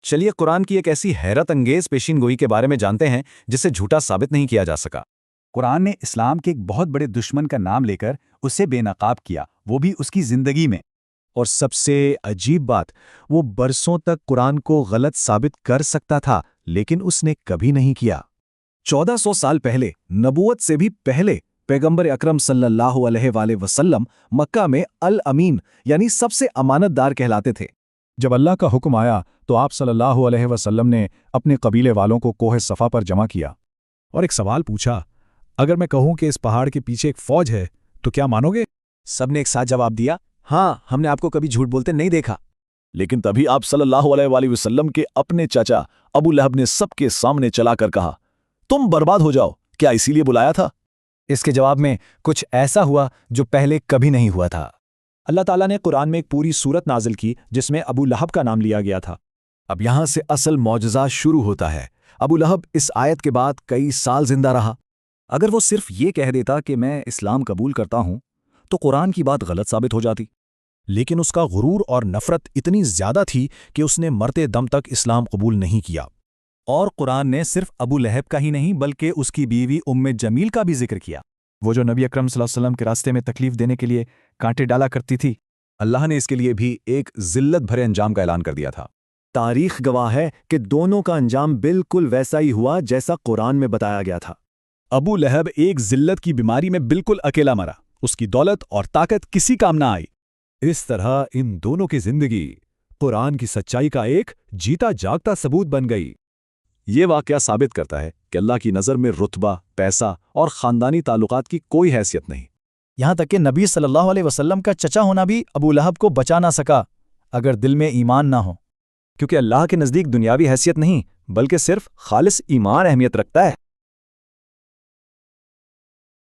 چلیے قرآن کی ایک ایسی حیرت انگیز پیشین گوئی کے بارے میں جانتے ہیں جسے جھوٹا ثابت نہیں کیا جا سکا۔ قرآن نے اسلام کے ایک بہت بڑے دشمن کا نام لے کر اسے بے نقاب کیا، وہ بھی اس کی زندگی میں۔ اور سب سے عجیب بات، وہ برسوں تک قرآن کو غلط ثابت کر سکتا تھا لیکن اس نے کبھی نہیں کیا۔ 1400 سال پہلے، نبوت سے بھی پہلے، پیغمبر اکرم صلی اللہ علیہ وآلہ وسلم مکہ میں الامین یعنی سب سے امانت دار کہلاتے تھے۔ جب اللہ کا حکم آیا تو آپ صلی اللہ علیہ وسلم نے اپنے قبیلے والوں کو کوہ صفا پر جمع کیا اور ایک سوال پوچھا، اگر میں کہوں کہ اس پہاڑ کے پیچھے ایک فوج ہے تو کیا مانو گے؟ سب نے ایک ساتھ جواب دیا، ہاں، ہم نے آپ کو کبھی جھوٹ بولتے نہیں دیکھا۔ لیکن تبھی آپ صلی اللہ علیہ وآلہ وسلم کے اپنے چچا ابو لہب نے سب کے سامنے چلا کر کہا، تم برباد ہو جاؤ، کیا اسی لیے بلایا تھا؟ اس کے جواب میں کچھ ایسا ہوا جو پہلے کبھی نہیں ہوا تھا۔ اللہ تعالیٰ نے قرآن میں ایک پوری سورت نازل کی جس میں ابو لہب کا نام لیا گیا تھا۔ اب یہاں سے اصل معجزہ شروع ہوتا ہے۔ ابو لہب اس آیت کے بعد کئی سال زندہ رہا۔ اگر وہ صرف یہ کہہ دیتا کہ میں اسلام قبول کرتا ہوں تو قرآن کی بات غلط ثابت ہو جاتی، لیکن اس کا غرور اور نفرت اتنی زیادہ تھی کہ اس نے مرتے دم تک اسلام قبول نہیں کیا۔ اور قرآن نے صرف ابو لہب کا ہی نہیں بلکہ اس کی بیوی ام جمیل کا بھی ذکر کیا، وہ جو نبی اکرم صلی اللہ علیہ وسلم کے راستے میں تکلیف دینے کے لیے کانٹے ڈالا کرتی تھی۔ اللہ نے اس کے لیے بھی ایک ذلت بھرے انجام کا اعلان کر دیا تھا۔ تاریخ گواہ ہے کہ دونوں کا انجام بالکل ویسا ہی ہوا جیسا قرآن میں بتایا گیا تھا۔ ابو لہب ایک ذلت کی بیماری میں بالکل اکیلا مرا، اس کی دولت اور طاقت کسی کام نہ آئی۔ اس طرح ان دونوں کی زندگی قرآن کی سچائی کا ایک جیتا جاگتا ثبوت بن گئی۔ یہ واقعہ ثابت کرتا ہے کہ اللہ کی نظر میں رتبہ، پیسہ اور خاندانی تعلقات کی کوئی حیثیت نہیں۔ یہاں تک کہ نبی صلی اللہ علیہ وسلم کا چچا ہونا بھی ابو لہب کو بچا نہ سکا اگر دل میں ایمان نہ ہو، کیونکہ اللہ کے نزدیک دنیاوی حیثیت نہیں بلکہ صرف خالص ایمان اہمیت رکھتا ہے۔